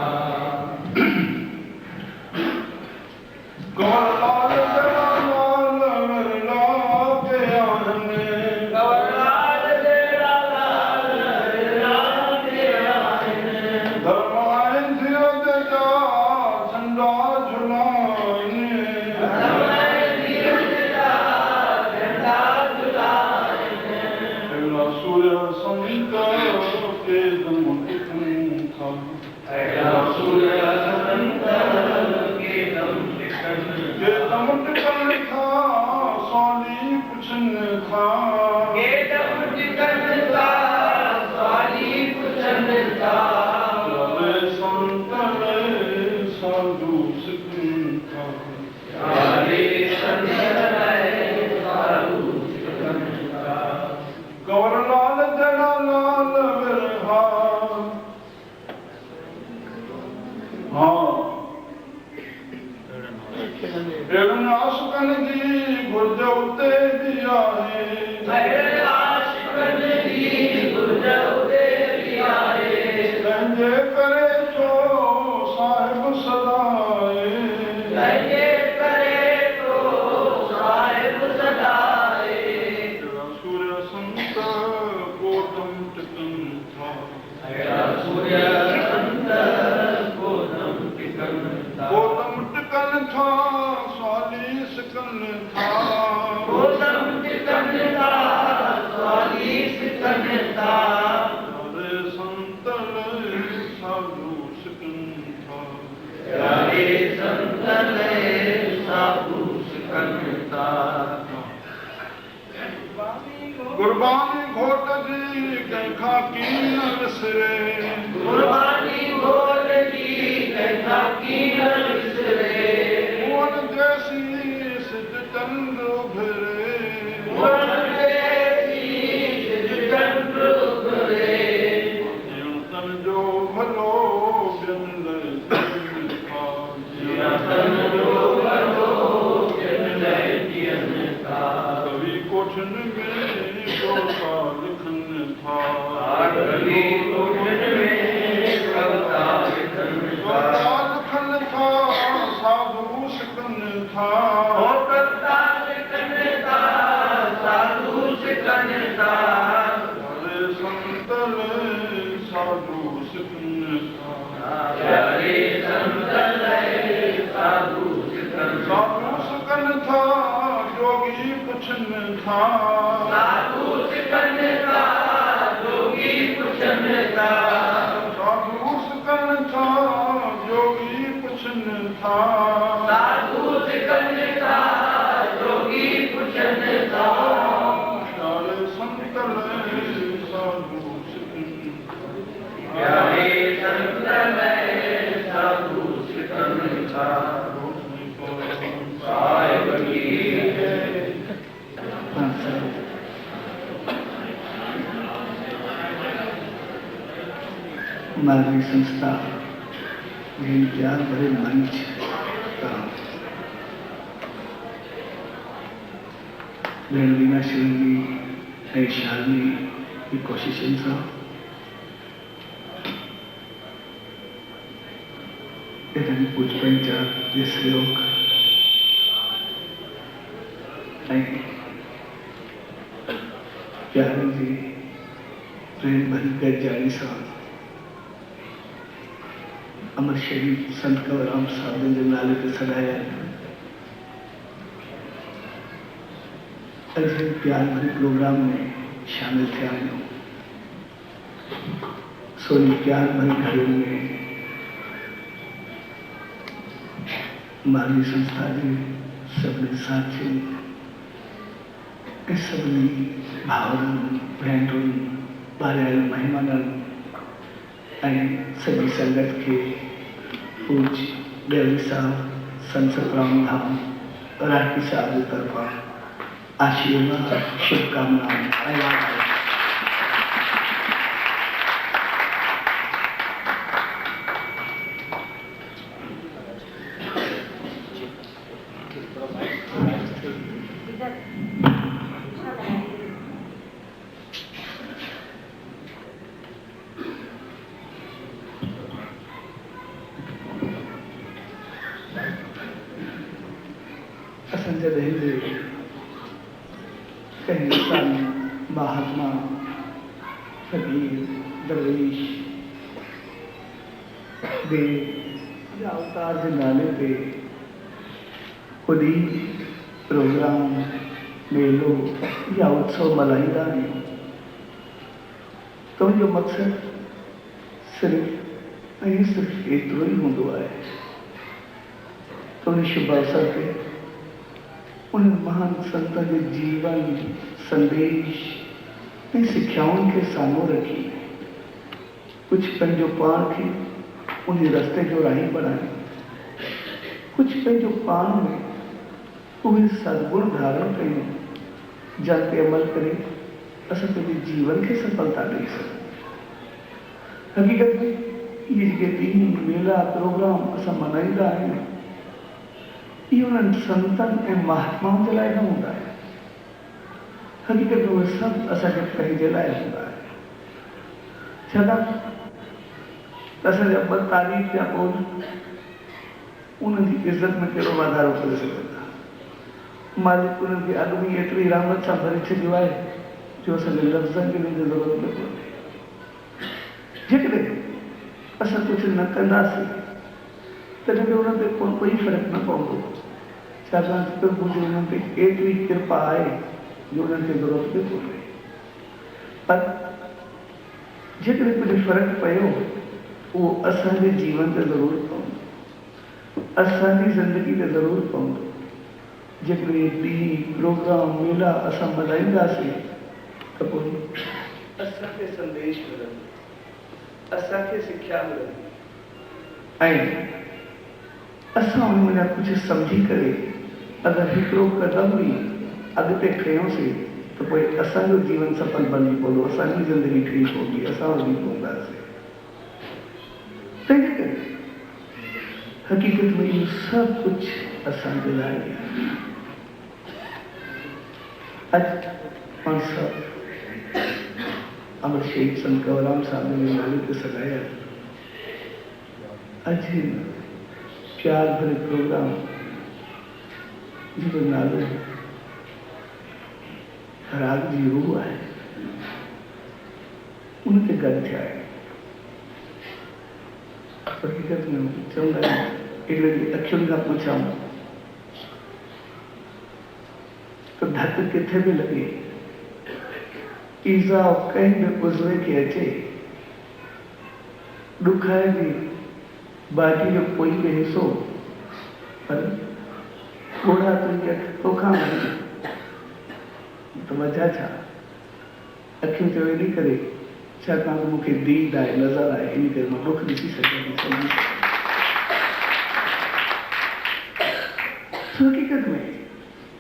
था था प्यारे संतल साधु सिकंथा प्यारे संतल साधु सिकंथा गुरबानी घोट जी कंखा की न विसरे गुरबानी घोट जी कंखा की न विसरे मोहन जैसी सिद्ध चंद्र उभरे मोहन जैसी सिद्ध चंद्र उभरे तन जो भलो बिंद तन जो भलो बिंद कवि कोठन में कविता लिखन था कवि कोठन में कविता लिखन था साधु सिकन था कविता लिखन था साधु सिकन था प्यारे संतल साधु सिकन था प्यारे संतल साधु सिकन था जोगी पुछन था साधु सिकन था जोगी पुछन था साधु सिकन था जोगी पुछन था साधु सिकन था जोगी पुछन था प्यारे संतल साधु सिकन प्यारे संतल साधु सिकन था साहिब की मानवीय संस्था में प्यार भरे मंच का बहन वीणा शिवंगी ऐं शालिनी की कोशिशुनि सां इन्हनि पूजपनि जा जे सहयोग ऐं प्यारनि जी प्रेम भरी गॾिजाणी सां अमर शरीफ संत कंवरराम साहिब जे नाले ते सॾाया आहिनि। अॼु प्यार भरे प्रोग्राम में शामिल थिया आहियूं। सोनी प्यार भरी घड़ियुनि में मानवीय संस्था जे सभिनी साथियुनि ऐं सभिनी भाउरनि भेनरुनि ॿाहिरियल महिमाननि ऐं सॼी संगत खे पूज डेवली साहब संत सतराम धाम राठी साहब जी तरफ़ां आशीर्वाद शुभकामनाएं असांजा रहंदे कंहिं इंसान महात्मा फकीर दरवेश देव या अवतार जे नाले ते कोई प्रोग्राम मेलो या उत्सव मल्हाईंदा आहियूं त उनजो मक़सदु सिर्फ़ु ऐं सिर्फ़ु एतिरो ई हूंदो आहे त उन शुभ अवसर ते उन महान संत के जीवन संदेश ऐं सिख्याउनि खे साम्हूं रखी कुछ पंहिंजो पाण खे उन रस्ते जो राही बणाए कुछ पंहिंजो पाण में उहे सद्गुण धारण कयूं जिन ते अमल करे असां पंहिंजे जीवन खे सफलता ॾेई सघूं। हक़ीक़त में इहे जेके ॾींहं मेला प्रोग्राम असां मल्हाईंदा आहियूं इहो उन्हनि संतनि ऐं महात्माउनि जे लाइ न हूंदा आहिनि। हक़ीक़त में उहे सभु असांखे पंहिंजे लाइ हूंदा आहिनि। छाकाणि त असांजा ॿ तारीख़ जा ॿोल उन्हनि जी इज़त में कहिड़ो वाधारो करे सघनि था। मालिक उन्हनि खे अॻु में एतिरी रहमत सां भरे छॾियो आहे जो असांजे लफ़्ज़नि खे हुनजी ज़रूरत न पवंदी। जेकॾहिं असां कुझु न कंदासीं तॾहिं बि उन्हनि ते कोई फ़र्क़ु न पवंदो। छाकाणि त प्रभु जी उन्हनि ते एतिरी कृपा आहे जो उन्हनि खे ज़रूरत बि कोन्हे। पर जेकॾहिं कुझु फ़र्क़ु पियो उहो असांजे जीवन ते ज़रूरु पवंदो, असांजी ज़िंदगी ते ज़रूरु पवंदो। जेकॾहिं ॾींहुं प्रोग्राम मेला असां मल्हाईंदासीं त पोइ असांखे संदेश मिलंदो, असांखे सिख्या मिलंदी ऐं असां उन में कुझु सम्झी करे अगरि हिकिड़ो क़दम बि अॻिते खयोंसीं त पोइ असांजो जीवन सफल बणी पवंदो, असांजी ज़िंदगी ठीकु हूंदी, असां वधी पवंदासीं। तंहिंजे करे हक़ीक़त में इहो सभु कुझु असांजे लाइ आहे। अॼु पाण सभु अमर शहीद संत कंवरराम साहब जे नाले ते सॾाया अॼु हिन प्यार भरे प्रोग्राम जो नालो राग जी रूह आहे, उन ते गॾु थिया आहिनि। हक़ीक़त में चवंदा आहिनि हिकिड़े अखियुनि खां पुछां त धक किथे बि लॻे, ईज़ा कंहिं बि उज़वे खे अचे, ॾुखाए बि बाटी जो कोई बि हिसो, पर ॻोढ़ा तुंहिंजी अखि तोखां वञे त वजह छा? अखियूं चयो इन करे छाकाणि त मूंखे दीद आहे, नज़र आहे, इन करे मां ॾुख ॾिसी सघां थी, सम्झी सघां। हक़ीक़त में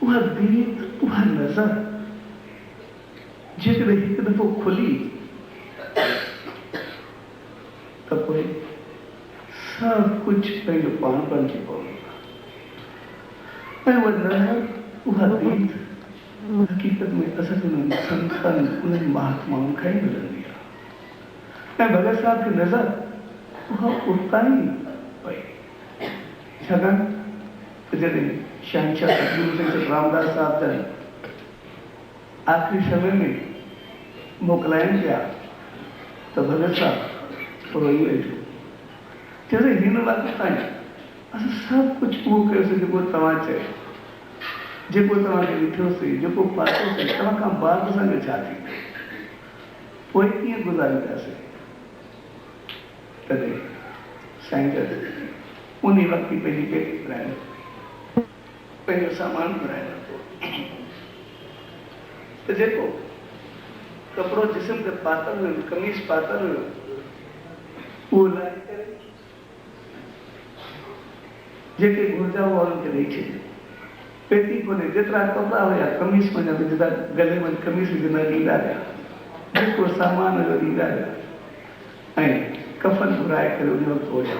उहा दीद, उहा नज़र जेकॾहिं हिकु दफ़ो खुली त पोइ सभु कुझु पंहिंजो पाण बणिजी पवंदो ऐं उहा नज़र, उहा दीद हक़ीक़त में असांखे उन्हनि संतनि, उन्हनि महात्माउनि खां ई मिलंदी आहे। ऐं भगत साहब खे नज़र उहा उतां ई पई, छाकाणि त जॾहिं शहंशाह सतगुरु संत रामदास साहब जन आख़िरी समय में मोकिलाइनि पिया त भगत साहब रोई वेठो, चयोसि हिन वक़्त ताईं असां सभु कुझु उहो कयोसीं जेको तव्हां चयो, जेको तव्हांखे ॾिठोसीं, जेको पातोसीं, तव्हां खां बाद असांखे छा थींदो, पोइ कीअं गुज़ारींदासीं? तॾहिं साईं जन उन वक़्त ई पंहिंजी पेटी घुराइण, पंहिंजो सामान घुराइण लॻो त जेको कपिड़ो जिस्म ते पातल हुयो, कमीज़ पातल हुयो, उहो लाहे करे जेके घुरिजा हुआ उनखे ॾेई छॾियो। पेटी खोले जेतिरा कपिड़ा हुया कमीज़ वञा विझंदा, गले में कमीज़ विझंदा ॾींदा रहिया, जेको सामान हुयो ॾींदा रहिया ऐं कफन घुराए करे उन वक़्तु ओढ़िया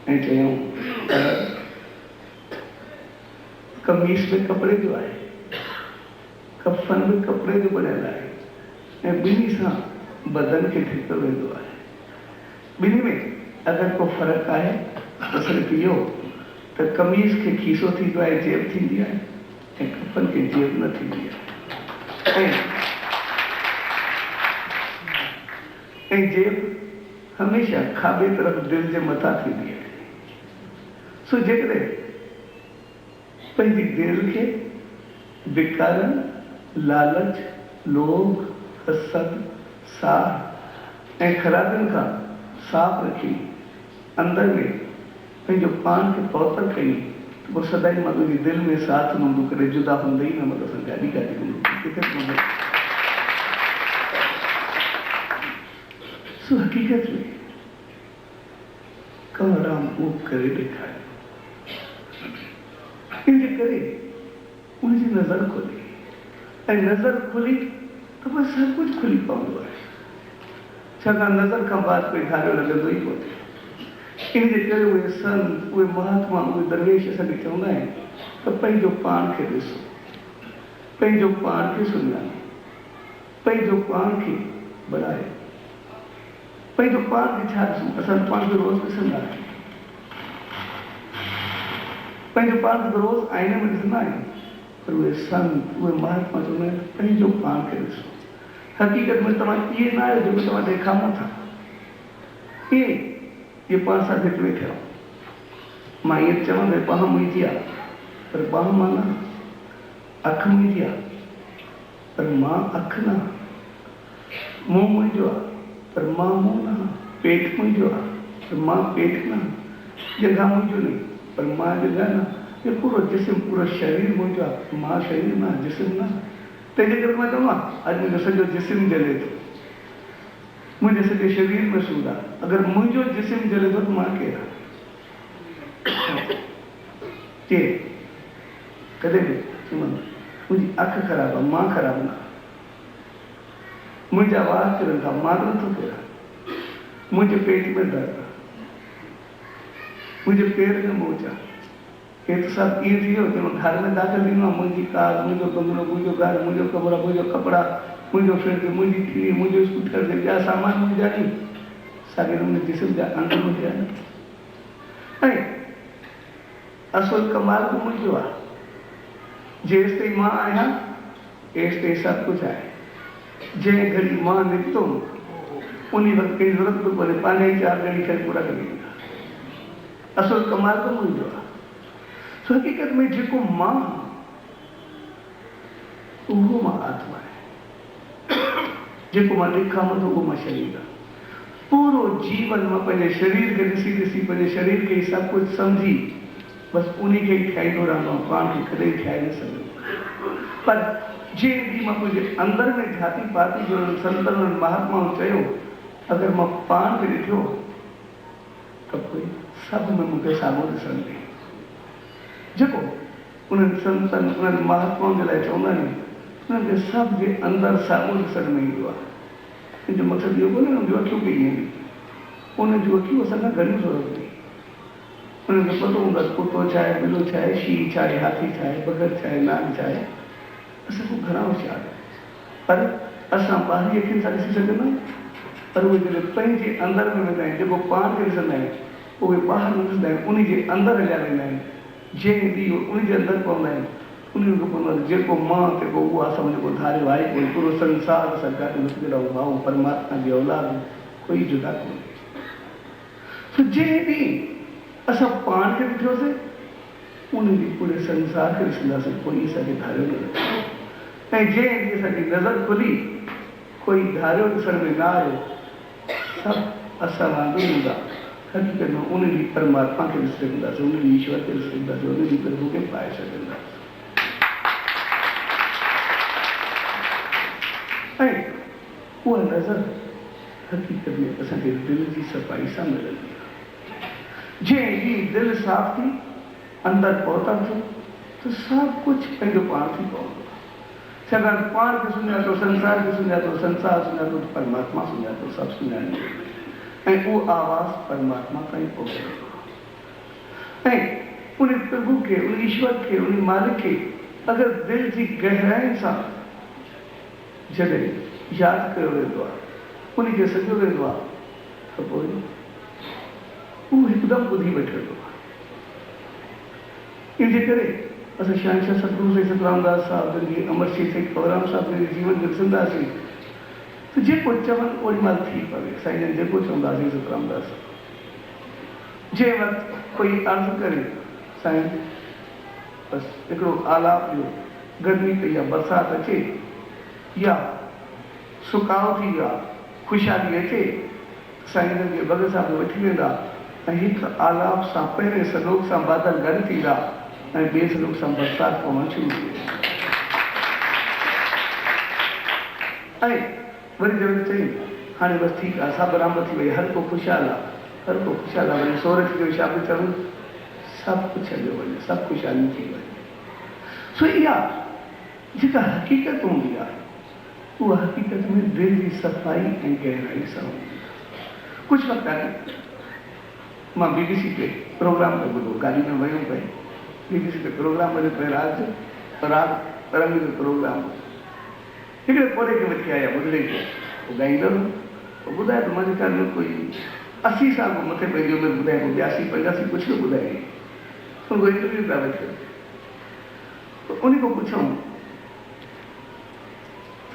ऐं चयूं कमीज़ बि कपिड़े जो आहे, कफन बि कपिड़े जो बणियल आहे ऐं ॿिन्ही सां बदन खे ढिको वेंदो आहे। ॿिन्ही में अगरि को फ़र्क़ु आहे त सिर्फ़ु इहो त कमीज़ खे खीसो थींदो आहे, जेब थींदी आहे ऐं कफन खे जेब न थींदी आहे ऐं जेब हमेशह खाॿे तरफ़ दिलि जे मथां थींदी आहे। सो जेकॾहिं पंहिंजी दिलि खे विकारनि, लालच, लोभ, हसद, साह ऐं ख़राबियुनि खां साफ़ रखी अंदर में पंहिंजो पाण खे पवित्र कई त पोइ सदाईं मां तुंहिंजी दिलि में साथ हूंदो करे जुदा हूंदो ई न, मतिलबु असां गाॾी गाॾी हूंदो किथे। सो हक़ीक़त में कंवरराम उहो करे ॾेखारियो, इनजे करे उनजी नज़र खुली ऐं नज़र खुली त पोइ सभु कुझु खुली पवंदो आहे, छाकाणि नज़र खां बाद कोई धारियो लॻंदो ई कोन्हे। इनजे करे उहे संत, उहे महात्मा, उहे दरवेश असांखे चवंदा आहिनि त पंहिंजो पाण खे ॾिसो, पंहिंजो पाण खे सुञाणो, पंहिंजो पाण खे बढ़ायो। पंहिंजो पाण खे छा ॾिसूं? असां पाण खे रोज़ु ॾिसंदा आहियूं, पंहिंजो पाण खे रोज़ु आईने में ॾिसंदा आहियूं, पर उहे संत, उहे महात्मा चवंदा आहिनि पंहिंजो पाण खे ॾिसो। हक़ीक़त में तव्हां इहे न आहियो जेको तव्हां ॾेखारो था, इहे पाण सां गॾु वेठा आहियो। मां ईअं चवां त बांह मुंहिंजी आहे, पर बांह मां न, अखि मुंहिंजी आहे, पर मां अखि न, मुंह मुंहिंजो आहे पर मां मुंहुं न आहियां, पेट मुंहिंजो आहे पर मां पेट न आहियां, जॻह मुंहिंजो नहीं पर मां जॻह न, ये पूरो जिस्म पूरो शरीर मुंहिंजो आहे, मां शरीर न जिस्म न। तंहिंजे करे मां चवां अॼु मुंहिंजो सॼो जिस्म जले थो, मुंहिंजे सॼे शरीर में सूर आहे, अगरि मुंहिंजो जिस्म जले थो त मां केरु आहियां? केरु? कॾहिं बि चवंदो मुंहिंजी अखि ख़राबु आहे, मां ख़राबु न, मुंहिंजा वार किरनि था, मां त नथो किरां, मुंहिंजे पेट में दर्द आहे, मुंहिंजे पेर में मोच आहे, हे त सभु ईअं थी वियो जंहिं मां घर में दाख़िल थींदो आहे, मुंहिंजी कार, मुंहिंजो बंगलो, मुंहिंजो घर, मुंहिंजो कमरा, मुंहिंजो कपिड़ा, मुंहिंजो फ्रिज, मुंहिंजी टीवी, मुंहिंजो स्कूटर, ॿिया सामान मुंहिंजा नहीं, साॻे नमूने जिस्म जा अंग मुंहिंजा आहिनि। ऐं असुल कमाल बि मुंहिंजो आहे, जेसि ताईं मां आहियां तेसि ताईं सभु कुझु आहे, जंहिं घड़ी मां निकितुमि उन वक़्तु कंहिं ज़रूरत बि कोन्हे, पंहिंजा ई 4 ॼणी खे पूरा करे ॾींदा। असुल कमाल बि मुंहिंजो आहे। सो हक़ीक़त में जेको मां उहो मां आत्मा आहे, जेको मां ॾेखामां थो उहो मां शरीर आहे। पूरो जीवन मां पंहिंजे शरीर खे ॾिसी ॾिसी पंहिंजे शरीर खे सभु कुझु सम्झी बसि उन खे ई ठाहींदो रहंदो आहियां, पाण खे कॾहिं ठाहे न सघंदो। पर जंहिं ॾींहुं मां मुंहिंजे अंदर में ठाती पाती जो संतनि महात्माऊं चयो अगरि मां पाण खे ॾिठो त कोई सभु में मूंखे साॻियो ॾिसणु ॾे, जेको उन्हनि संतनि उन्हनि महात्माउनि जे लाइ चवंदा आहिनि उन्हनि खे सभु जे अंदरि साॻियो ॾिसण में ईंदो आहे। इन जो मक़सदु इहो कोन्हे उन जूं अखियूं बि ईंदी, उन जूं अखियूं असां खां घणी ज़रूरत हुई, उन्हनि खे पतो हूंदो आहे कुतो छा आहे, ॿिलो छा आहे, शींहुं छा आहे, हाथी छा आहे, बगर छा आहे, नाग छा आहे, असांखे घणा होशियार आहे। पर असां ॿाहिरी अखियुनि सां ॾिसी सघंदा आहियूं, पर उहे जॾहिं पंहिंजे अंदरि में वेंदा आहिनि, जेको पाण खे ॾिसंदा आहिनि उहे ॿाहिरि न ॾिसंदा आहिनि, उन जे अंदरि हलिया वेंदा आहिनि, जंहिं ॾींहुं उन जे अंदरि पवंदा आहिनि उन्हनि खे पवंदो आहे जेको मां जेको उहो असां जेको धारियो आहे कोई पूरो संसार असां गॾु मिली रहूं भाऊ परमात्मा जी औलाद कोई जुदा कोन्हे। तो जंहिं ॾींहुं असां पाण खे ॾिठोसीं उन ॾींहुं पूरे संसार खे ॾिसंदासीं, कोई असांखे धारियो न लॻो। ऐं जंहिं ॾींहुं असांजी नज़र खुली कोई धारियो ॾिसण में न आयो, सभु असां वांगुरु हूंदा, हक़ीक़त में उन ॾींहुं परमात्मा खे ॾिसी सघंदासीं, उन ॾींहुं ईश्वर खे ॾिसी सघंदासीं, उन ॾींहुं प्रभु खे पाए सघंदासीं। ऐं उहा नज़र हक़ीक़त में असांखे दिलि जी सफ़ाई सां मिलंदी आहे। जंहिं ॾींहुं दिलि साफ़ थी अंदरि पहुता थियो त सभु कुझु पंहिंजो पाण थी पवंदो आहे। छाकाणि पाण खे सुञातो, संसार खे सुञातो, संसार सुञातो त परमात्मा सुञातो, सभु सुञाणींदो ऐं उहो आवाज़ परमात्मा ताईं पहुचंदो। ऐं उन प्रभु खे, उन ईश्वर खे, उन मालिक खे अगरि दिलि जी गहराई सां जॾहिं यादि कयो वेंदो आहे, उनखे सॼो वेंदो आहे त पोइ उहो हिकदमि ॿुधी वठंदो आहे। इनजे करे असां शहंशाह सतगुरु साईं सतरामदास साहिब जन जी, अमर सिंह साईं कंवरराम साहिब जन जे जीवन खे ॾिसंदासीं त जेको चवनि ओॾी महिल थी पवे। साईं जन जेको चवंदासीं सतरामदास जंहिं वक़्तु कोई अर्ज़ु करे साईं बसि हिकिड़ो आलाप ॾियो, गर्मी पई आहे, बरसाति अचे या सुकाव थी वियो आहे, ख़ुशहाली अचे, साईं जन खे भॻत साहिब वठी वेंदा ऐं हिकु आलाप सां पहिरें सलोक सां बादल गॾु थींदा ऐं ॿिए सलोक सां बरसाति पवणु शुरू थी वेंदी। ऐं वरी जॾहिं चई हाणे बसि ठीकु आहे, सभु बराबरि थी वई, हर को ख़ुशहाल आहे, हर को ख़ुशहाल आहे, वञे सोरठ जो शाबी चवनि सभु कुझु हलियो वञे, सभु ख़ुशहाली थी वञे। सो इहा जेका हक़ीक़त हूंदी आहे उहा हक़ीक़त में दिलि जी सफ़ाई ऐं गहराई सां हूंदी आहे। कुझु वक़्तु आहे मां BBC ते प्रोग्राम पियो ॿुधो, गाॾी में वियुमि पई, BBC ते प्रोग्राम वञे पियो, राग तरंग जो प्रोग्राम, हिकिड़े पौधे खे वठी आया ॿुधड़े खे, पोइ ॻाईंदो पोइ ॿुधाए त मुंहिंजे ख़्याल में कोई 80 साल खां मथे पंहिंजी उमिरि ॿुधाए, पोइ 82 85 कुझु बि ॿुधाए, उनखां इंटरव्यू पिया वठी त उन खां पुछूं त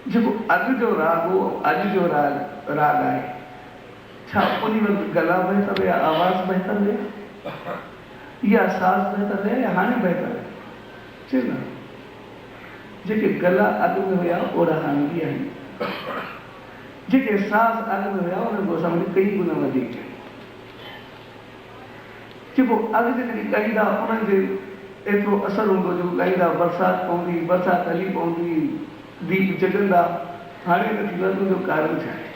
जेको अॼु जो राग हो, अॼु जो राग आहे, छा उन वक़्तु गला बहितर या आवाज़ बहितर हुई या साज़ बहितर हुया या हाणे बहितर हुया? चए न जेके गला अॻु में हुया ओड़ा हाणे बि आहिनि, जेके साज़ अॻु में हुया उन्हनि खां असां कई गुना वधीक जेको अॻिते जॾहिं ॻाईंदा उन्हनि ते एतिरो असरु हूंदो जेको ॻाईंदा बरसाति पवंदी बरसाति हली पवंदी दीप जॻंदा हाणे न थींदो आहे उनजो कारण छा आहे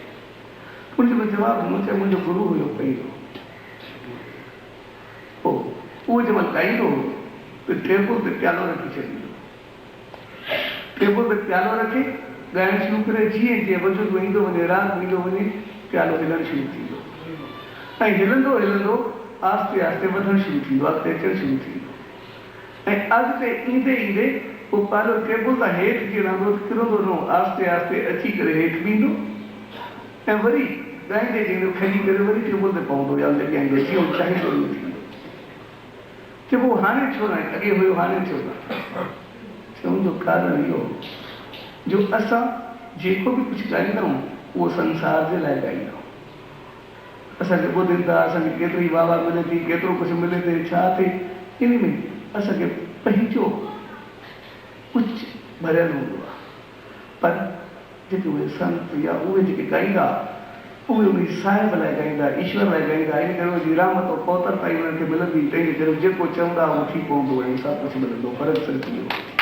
उनजो जवाबु ॾिनो चए मुंहिंजो गुरू हुयो पहिरियों पोइ उहो जंहिं महिल ॻाईंदो त टेबल ते प्यालो रखी छॾींदो टेबल ते प्यालो रखे ॻाइणु शुरू करे जीअं जीअं वज़ुर्ग ईंदो वञे राग ईंदो वञे प्यालो हिलणु शुरू थींदो ऐं हिलंदो हिलंदो आस्ते आस्ते वधणु शुरू थींदो अॻिते अचणु शुरू थींदो ऐं अॻिते ईंदे ईंदे उहो प्यालो टेबल तां हेठि जीअं रहंदो किरंदो न आस्ते आस्ते अची करे हेठि बीहंदो ऐं वरी ॻाईंदे ॻाईंदे खणी करे वरी टेबल ते पवंदो या ॻाईंदो जीअं चाहींदो थींदो चइबो हाणे छो न अॻे हुयो हाणे छो न चवण जो कारण इहो जो असां जेको बि कुझु ॻाईंदा आहियूं उहो संसार जे लाइ ॻाईंदा आहियूं असांखे ॿुधनि था असांखे केतिरी वाह वाह मिले थी केतिरो कुझु मिले थी छा थिए इन में असांखे पंहिंजो कुझु भरियलु हूंदो आहे पर जेके उहे संत या उहे जेके ॻाईंदा उहे उन साहिब लाइ ॻाईंदा ईश्वर लाइ ॻाईंदा इन करे उनजी रहमत और पौतर ताईं उन्हनि खे मिलंदी तंहिंजे करे जेको चवंदा उहो थी पवंदो ऐं सभु कुझु मिलंदो फ़र्क़ु सिर्फ़ु इहो